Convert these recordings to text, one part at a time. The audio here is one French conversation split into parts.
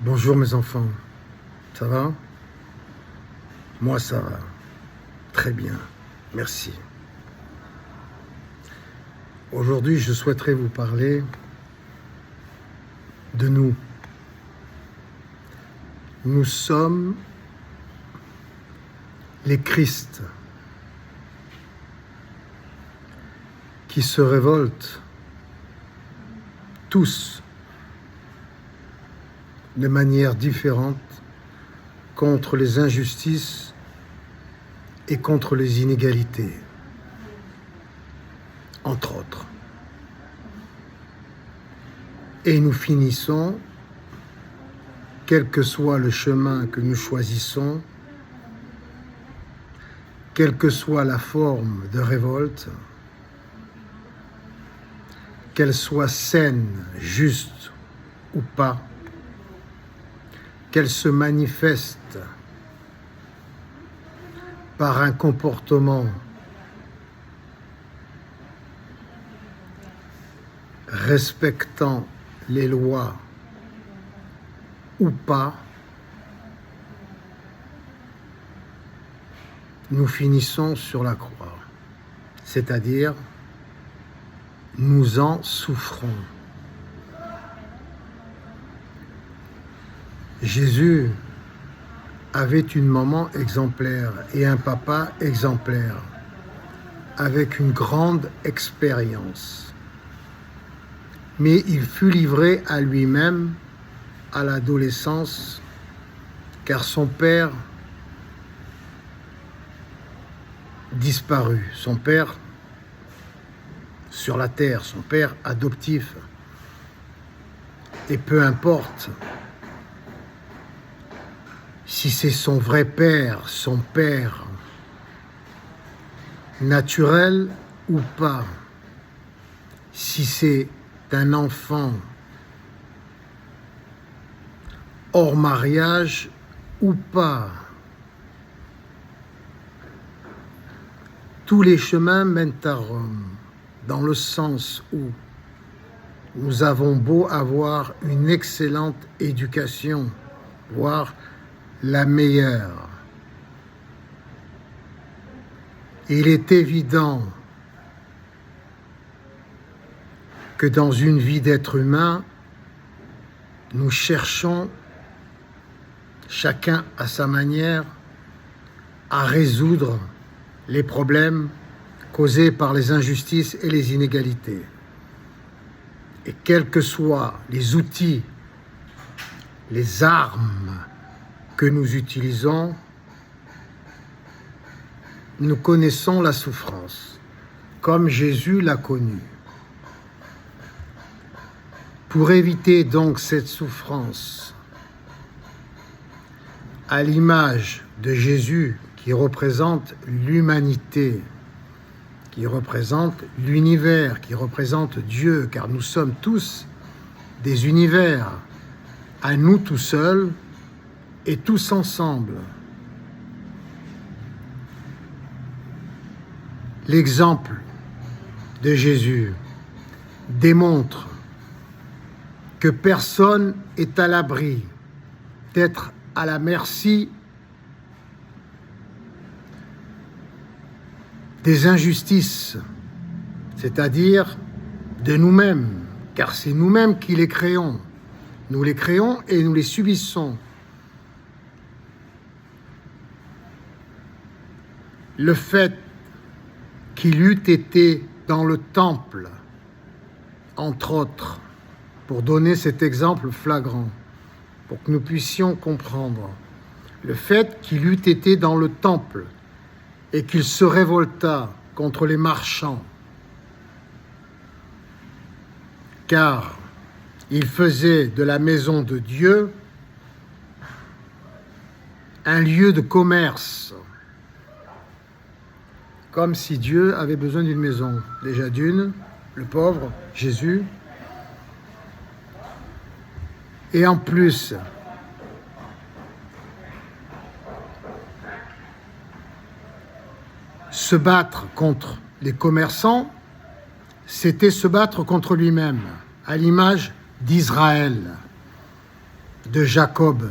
Bonjour mes enfants, ça va? Moi ça va, très bien, merci. Aujourd'hui je souhaiterais vous parler de nous. Nous sommes les Christ qui se révoltent tous de manière différente contre les injustices et contre les inégalités, entre autres. Et nous finissons, quel que soit le chemin que nous choisissons, quelle que soit la forme de révolte, qu'elle soit saine, juste ou pas, qu'elle se manifeste par un comportement respectant les lois ou pas, nous finissons sur la croix, c'est-à-dire nous en souffrons. Jésus avait une maman exemplaire et un papa exemplaire, avec une grande expérience. Mais il fut livré à lui-même à l'adolescence, car son père disparut, son père sur la terre, son père adoptif. Et peu importe si c'est son vrai père, son père naturel ou pas, si c'est un enfant hors mariage ou pas, tous les chemins mènent à Rome, dans le sens où nous avons beau avoir une excellente éducation, voire la meilleure. Il est évident que dans une vie d'être humain, nous cherchons, chacun à sa manière, à résoudre les problèmes causés par les injustices et les inégalités. Et quels que soient les outils, les armes que nous utilisons, nous connaissons la souffrance, comme Jésus l'a connue. Pour éviter donc cette souffrance, à l'image de Jésus qui représente l'humanité, qui représente l'univers, qui représente Dieu, car nous sommes tous des univers, à nous tout seuls et tous ensemble. L'exemple de Jésus démontre que personne n'est à l'abri d'être à la merci des injustices, c'est-à-dire de nous-mêmes, car c'est nous-mêmes qui les créons. Nous les créons et nous les subissons. Le fait qu'il eût été dans le temple, entre autres, pour donner cet exemple flagrant, pour que nous puissions comprendre, le fait qu'il eût été dans le temple et qu'il se révolta contre les marchands, car il faisait de la maison de Dieu un lieu de commerce, comme si Dieu avait besoin d'une maison. Déjà d'une, le pauvre, Jésus, et en plus, se battre contre les commerçants, c'était se battre contre lui-même, à l'image d'Israël. de Jacob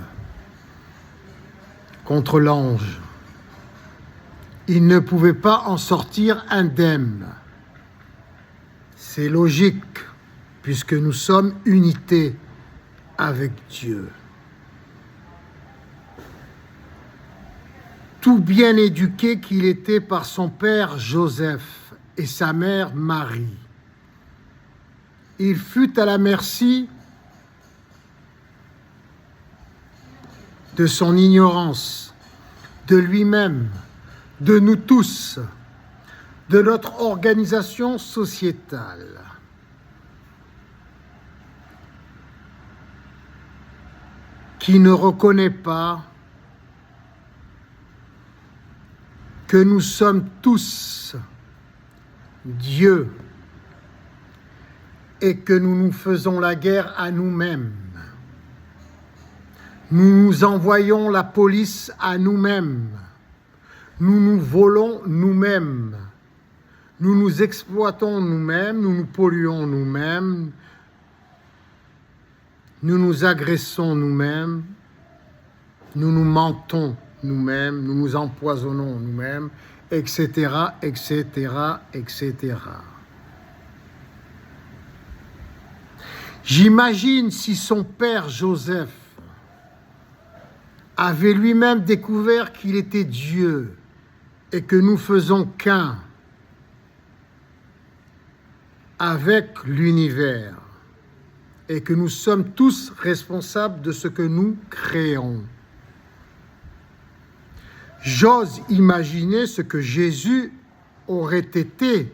contre l'ange. Il ne pouvait pas en sortir indemne. C'est logique, puisque nous sommes unité avec Dieu. Tout bien éduqué qu'il était par son père Joseph et sa mère Marie, il fut à la merci de son ignorance, de lui-même, de nous tous, de notre organisation sociétale. Qui ne reconnaît pas que nous sommes tous Dieu et que nous nous faisons la guerre à nous-mêmes. Nous nous envoyons la police à nous-mêmes. Nous nous volons nous-mêmes. Nous nous exploitons nous-mêmes, nous nous polluons nous-mêmes. Nous nous agressons nous-mêmes. Nous nous mentons nous-mêmes, nous nous empoisonnons nous-mêmes, etc., etc., etc. J'imagine si son père Joseph avait lui-même découvert qu'il était Dieu et que nous faisons qu'un avec l'univers et que nous sommes tous responsables de ce que nous créons. J'ose imaginer ce que Jésus aurait été.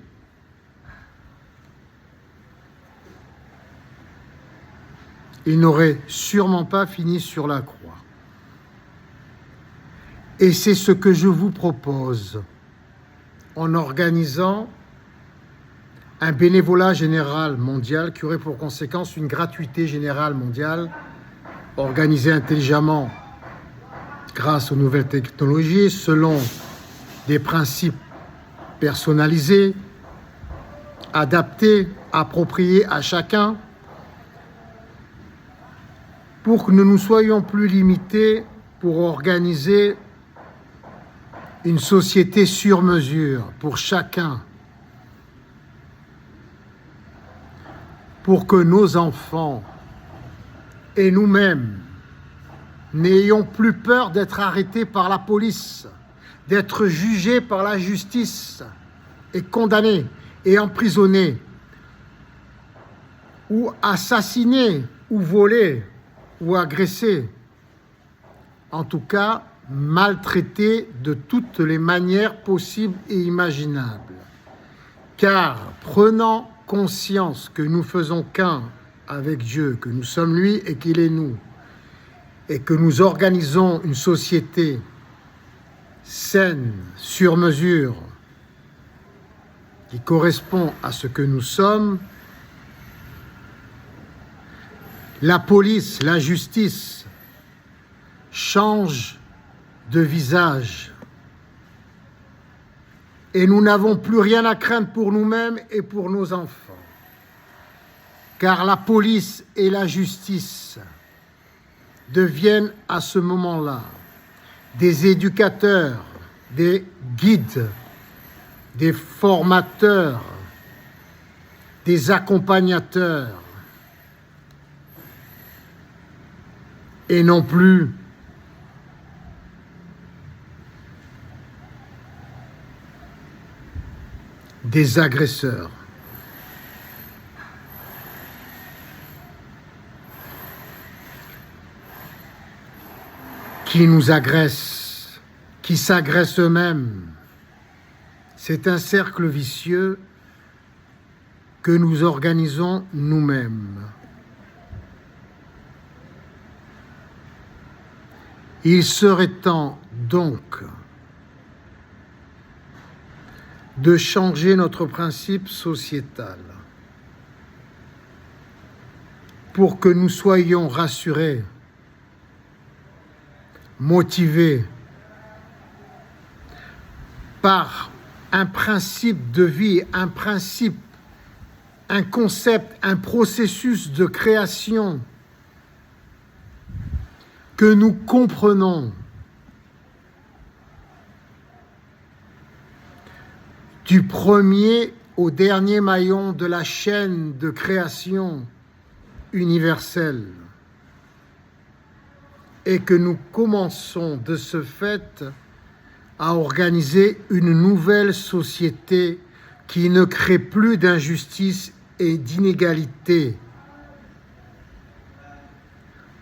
Il n'aurait sûrement pas fini sur la croix. Et c'est ce que je vous propose en organisant un bénévolat général mondial qui aurait pour conséquence une gratuité générale mondiale organisée intelligemment grâce aux nouvelles technologies, selon des principes personnalisés, adaptés, appropriés à chacun, pour que nous ne soyons plus limités pour organiser une société sur mesure pour chacun, pour que nos enfants et nous-mêmes n'ayons plus peur d'être arrêtés par la police, d'être jugés par la justice et condamnés et emprisonnés, ou assassinés, ou volés, ou agressés. En tout cas, maltraités de toutes les manières possibles et imaginables. Car prenant conscience que nous faisons qu'un avec Dieu, que nous sommes lui et qu'il est nous, et que nous organisons une société saine, sur mesure, qui correspond à ce que nous sommes, la police, la justice changent de visage. Et nous n'avons plus rien à craindre pour nous-mêmes et pour nos enfants. Car la police et la justice deviennent à ce moment-là des éducateurs, des guides, des formateurs, des accompagnateurs, et non plus des agresseurs. Qui nous agressent, qui s'agressent eux-mêmes. C'est un cercle vicieux que nous organisons nous-mêmes. Il serait temps donc de changer notre principe sociétal pour que nous soyons rassurés, motivés par un principe de vie, un principe, un concept, un processus de création que nous comprenons du premier au dernier maillon de la chaîne de création universelle et que nous commençons de ce fait à organiser une nouvelle société qui ne crée plus d'injustice et d'inégalité,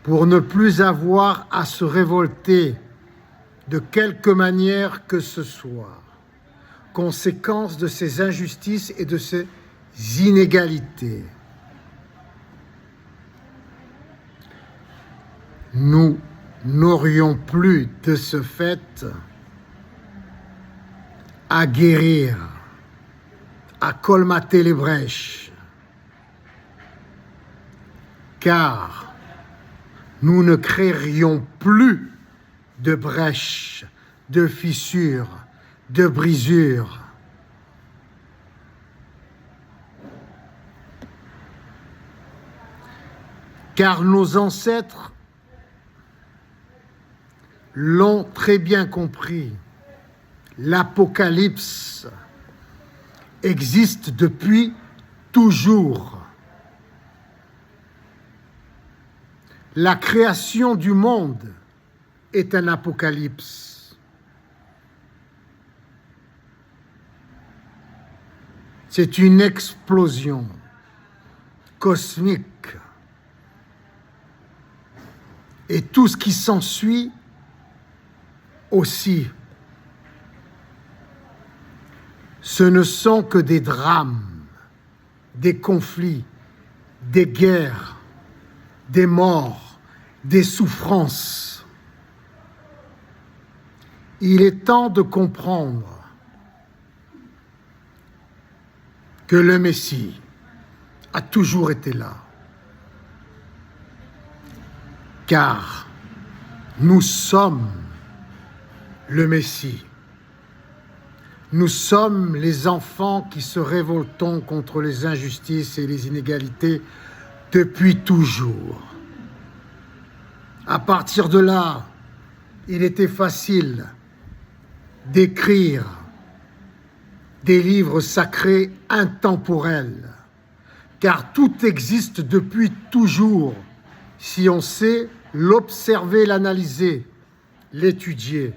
pour ne plus avoir à se révolter de quelque manière que ce soit, conséquence de ces injustices et de ces inégalités. Nous n'aurions plus de ce fait à guérir, à colmater les brèches, car nous ne créerions plus de brèches, de fissures, de brisures. Car nos ancêtres l'ont très bien compris. L'Apocalypse existe depuis toujours. La création du monde est un apocalypse. C'est une explosion cosmique. Et tout ce qui s'ensuit aussi. Ce ne sont que des drames, des conflits, des guerres, des morts, des souffrances. Il est temps de comprendre que le Messie a toujours été là, car nous sommes le Messie. Nous sommes les enfants qui se révoltons contre les injustices et les inégalités depuis toujours. À partir de là, il était facile d'écrire des livres sacrés intemporels, car tout existe depuis toujours, si on sait l'observer, l'analyser, l'étudier.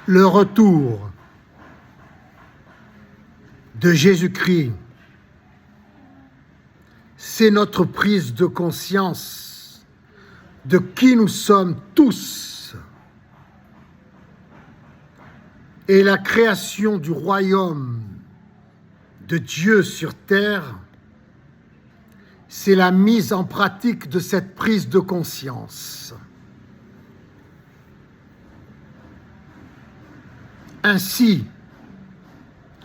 Le retour de Jésus-Christ, c'est notre prise de conscience de qui nous sommes tous et la création du royaume de Dieu sur terre, c'est la mise en pratique de cette prise de conscience. Ainsi,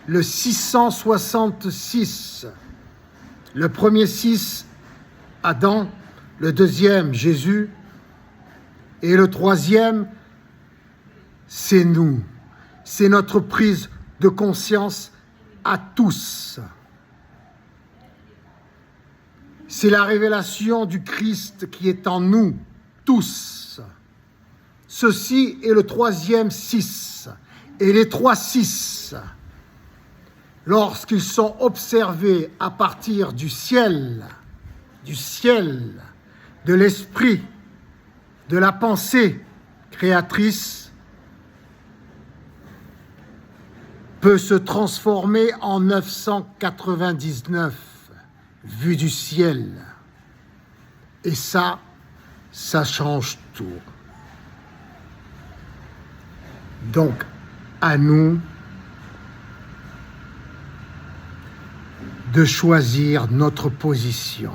le 666, le premier 6, Adam, le deuxième, Jésus, et le troisième, c'est nous. C'est notre prise de conscience à tous. C'est la révélation du Christ qui est en nous, tous. Ceci est le troisième 6. Et les 3 6, lorsqu'ils sont observés à partir du ciel, de l'esprit, de la pensée créatrice, peut se transformer en 999 vues du ciel. Et ça change tout. Donc, à nous de choisir notre position.